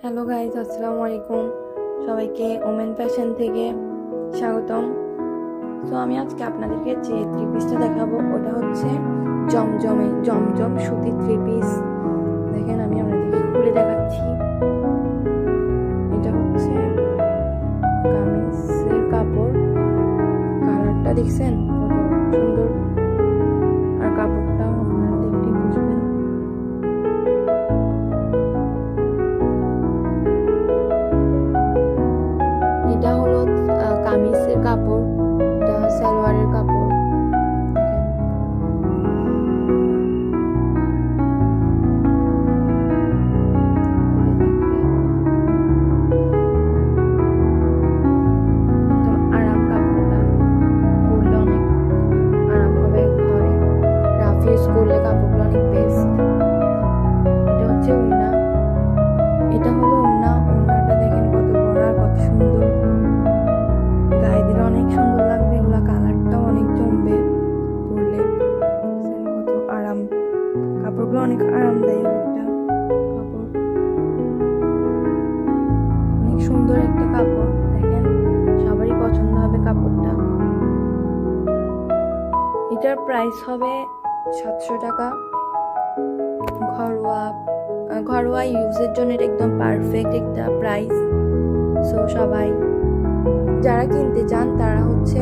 Hello guys, আসসালামু আলাইকুম। সবাইকে ওমেন ফ্যাশন থেকে স্বাগতম। তো আমি আজকে আপনাদেরকে যে থ্রি পিসটা দেখাবো ওটা হচ্ছে জমজম সুতির থ্রি পিস। দেখেন, আমি আপনাদেরকে খুলে দেখাচ্ছি। এটা হচ্ছে কামিজের কাপড়। কালারটা দেখছেন কত সুন্দর, আর কাপড়টা আপনারা দেখলে বুঝবেন। এটা হলো কামিজের কাপড়, এটা সালোয়ারের কাপড়। একদম আরাম, কাপড়টা পরলে অনেক আরাম হবে। ঘরে রাফ ইউজ করলে কাপড়গুলো অনেক বেস্ট। এটা হচ্ছে ওড়না, এটা হলো ওড়নাটা দেখেন কত বড় আর কত সুন্দর। গায়ে দিলে অনেক সুন্দর লাগবে। এগুলা কালারটাও অনেক জমবে পরলে। কত আরাম, কাপড়গুলো অনেক আরামদায়ক একটা কাপড়, অনেক সুন্দর একটা কাপড়। দেখেন, সবারই পছন্দ হবে কাপড়টা। এটার প্রাইস হবে 700 টাকা। ঘরোয়া ইউজের জন্য এটা একদম পারফেক্ট একটা প্রাইস। সো সবাই যারা কিনতে চান তারা হচ্ছে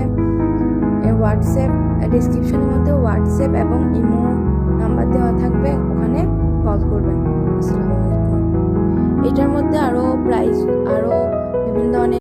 হোয়াটসঅ্যাপ, ডিসক্রিপশনের মধ্যে হোয়াটসঅ্যাপ এবং ইমো নাম্বার দেওয়া থাকবে, ওখানে কল করবেন। আসসালামু আলাইকুম। এটার মধ্যে আরও বিভিন্ন ধরনের